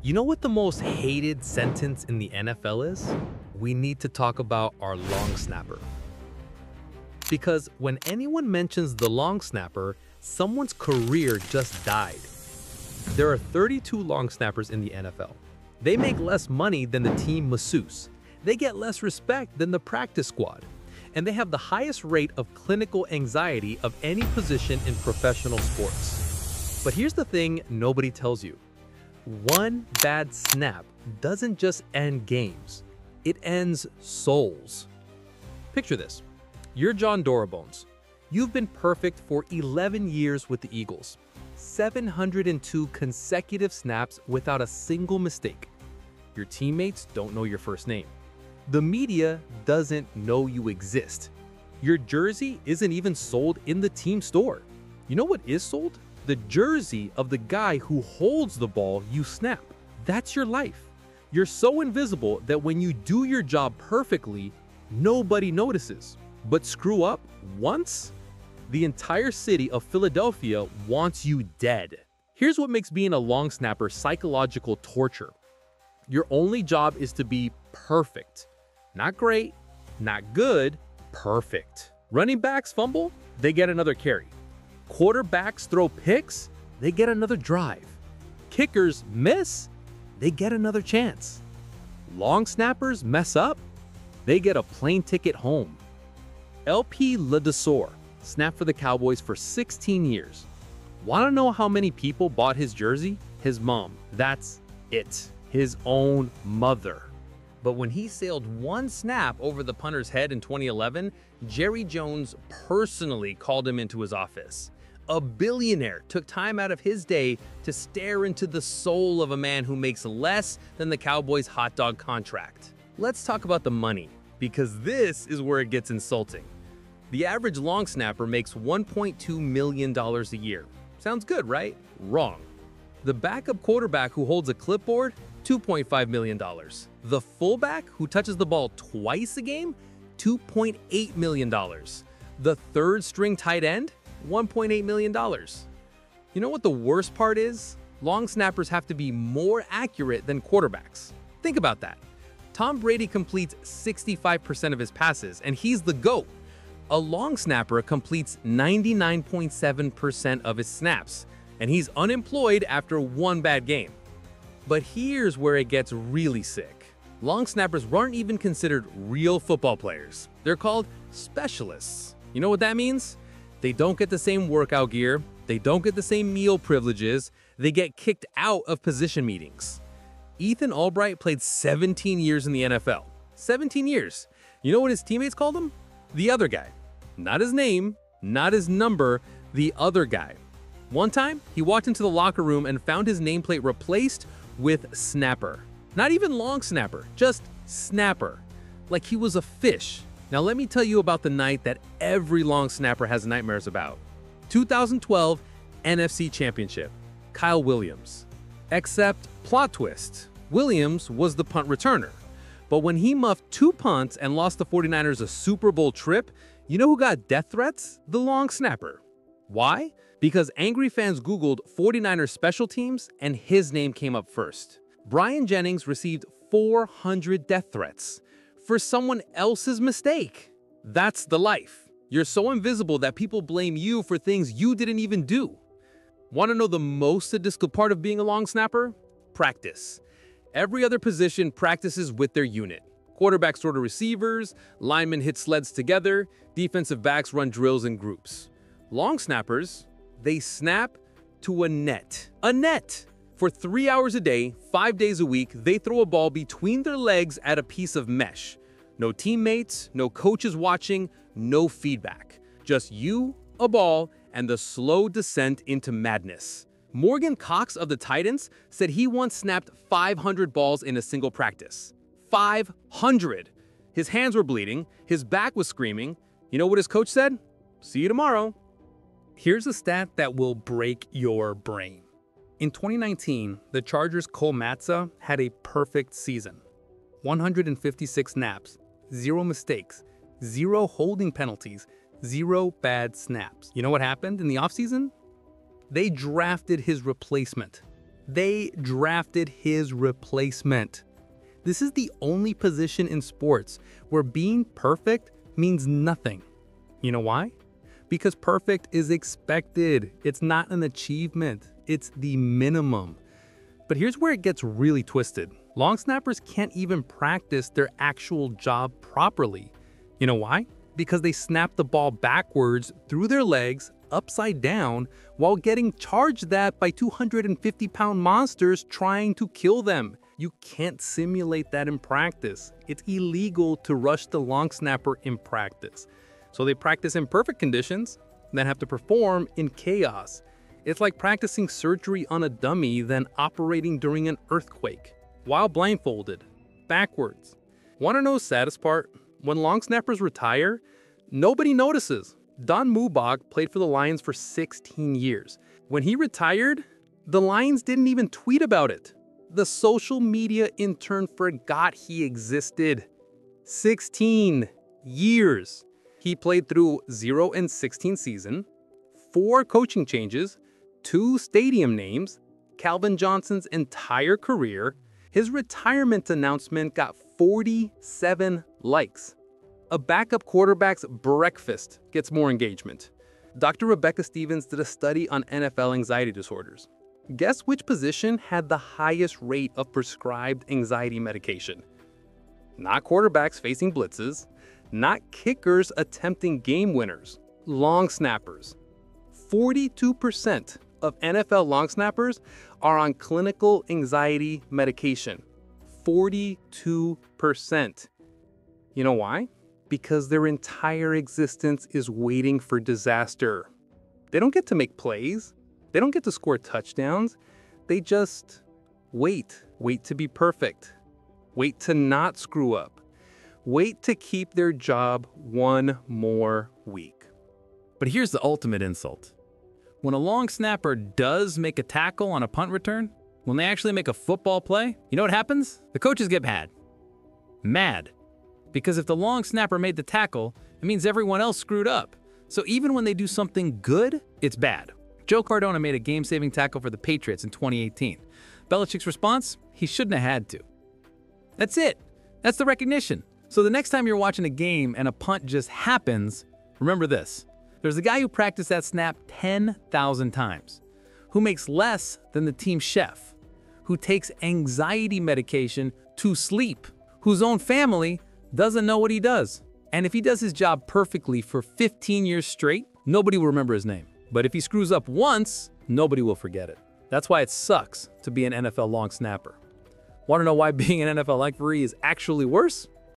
You know what the most hated sentence in the NFL is? We need to talk about our long snapper. Because when anyone mentions the long snapper, someone's career just died. There are 32 long snappers in the NFL. They make less money than the team masseuse. They get less respect than the practice squad. And they have the highest rate of clinical anxiety of any position in professional sports. But here's the thing nobody tells you. One bad snap doesn't just end games, it ends souls. Picture this. You're John Bones. You've been perfect for 11 years with the Eagles. 702 consecutive snaps without a single mistake. Your teammates don't know your first name. The media doesn't know you exist. Your jersey isn't even sold in the team store. You know what is sold? The jersey of the guy who holds the ball you snap. That's your life. You're so invisible that when you do your job perfectly, nobody notices. But screw up once, the entire city of Philadelphia wants you dead. Here's what makes being a long snapper psychological torture. Your only job is to be perfect. Not great, not good, perfect. Running backs fumble, they get another carry. Quarterbacks throw picks, they get another drive. Kickers miss, they get another chance. Long snappers mess up, they get a plane ticket home. LP Ledesor snapped for the Cowboys for 16 years. Want to know how many people bought his jersey? His mom. That's it. His own mother. But when he sailed one snap over the punter's head in 2011, Jerry Jones personally called him into his office. A billionaire took time out of his day to stare into the soul of a man who makes less than the Cowboys' hot dog contract. Let's talk about the money, because this is where it gets insulting. The average long snapper makes $1.2 million a year. Sounds good, right? Wrong. The backup quarterback who holds a clipboard, $2.5 million. The fullback who touches the ball twice a game, $2.8 million. The third string tight end, $1.8 million. You know what the worst part is? Long snappers have to be more accurate than quarterbacks. Think about that. Tom Brady completes 65% of his passes, and he's the GOAT. A long snapper completes 99.7% of his snaps, and he's unemployed after one bad game. But here's where it gets really sick. Long snappers aren't even considered real football players. They're called specialists. You know what that means? They don't get the same workout gear, they don't get the same meal privileges, they get kicked out of position meetings. Ethan Albright played 17 years in the NFL. 17 years. You know what his teammates called him? The other guy. Not his name, not his number, the other guy. One time, he walked into the locker room and found his nameplate replaced with snapper. Not even long snapper, just snapper. Like he was a fish. Now let me tell you about the night that every long snapper has nightmares about. 2012 NFC Championship, Kyle Williams. Except, plot twist, Williams was the punt returner. But when he muffed 2 punts and lost the 49ers a Super Bowl trip, you know who got death threats? The long snapper. Why? Because angry fans Googled 49ers special teams and his name came up first. Brian Jennings received 400 death threats for someone else's mistake. That's the life. You're so invisible that people blame you for things you didn't even do. Want to know the most sadistic part of being a long snapper? Practice. Every other position practices with their unit. Quarterbacks throw to receivers, linemen hit sleds together, defensive backs run drills in groups. Long snappers, they snap to a net. A net! For 3 hours a day, 5 days a week, they throw a ball between their legs at a piece of mesh. No teammates, no coaches watching, no feedback. Just you, a ball, and the slow descent into madness. Morgan Cox of the Titans said he once snapped 500 balls in a single practice. 500! His hands were bleeding, his back was screaming. You know what his coach said? See you tomorrow. Here's a stat that will break your brain. In 2019, the Chargers' Cole Matza had a perfect season. 156 snaps, 0 mistakes, 0 holding penalties, 0 bad snaps. You know what happened in the offseason? They drafted his replacement. They drafted his replacement. This is the only position in sports where being perfect means nothing. You know why? Because perfect is expected. It's not an achievement. It's the minimum. But here's where it gets really twisted. Long snappers can't even practice their actual job properly. You know why? Because they snap the ball backwards through their legs, upside down, while getting charged that by 250-pound monsters trying to kill them. You can't simulate that in practice. It's illegal to rush the long snapper in practice. So they practice in perfect conditions, then have to perform in chaos. It's like practicing surgery on a dummy, then operating during an earthquake, while blindfolded, backwards. Want to know the saddest part? When long snappers retire, nobody notices. Don Mubach played for the Lions for 16 years. When he retired, the Lions didn't even tweet about it. The social media intern forgot he existed. 16 years. He played through 0-16 season, 4 coaching changes, 2 stadium names, Calvin Johnson's entire career. His retirement announcement got 47 likes. A backup quarterback's breakfast gets more engagement. Dr. Rebecca Stevens did a study on NFL anxiety disorders. Guess which position had the highest rate of prescribed anxiety medication? Not quarterbacks facing blitzes, not kickers attempting game winners, long snappers. 42% of NFL long snappers are on clinical anxiety medication. 42%. You know why? Because their entire existence is waiting for disaster. They don't get to make plays. They don't get to score touchdowns. They just wait. Wait to be perfect. Wait to not screw up. Wait to keep their job one more week. But here's the ultimate insult. When a long snapper does make a tackle on a punt return, when they actually make a football play, you know what happens? The coaches get mad. Mad. Because if the long snapper made the tackle, it means everyone else screwed up. So even when they do something good, it's bad. Joe Cardona made a game-saving tackle for the Patriots in 2018. Belichick's response? He shouldn't have had to. That's it. That's the recognition. So the next time you're watching a game and a punt just happens, remember this. There's a guy who practiced that snap 10,000 times, who makes less than the team chef, who takes anxiety medication to sleep, whose own family doesn't know what he does. And if he does his job perfectly for 15 years straight, nobody will remember his name. But if he screws up once, nobody will forget it. That's why it sucks to be an NFL long snapper. Want to know why being an NFL referee is actually worse?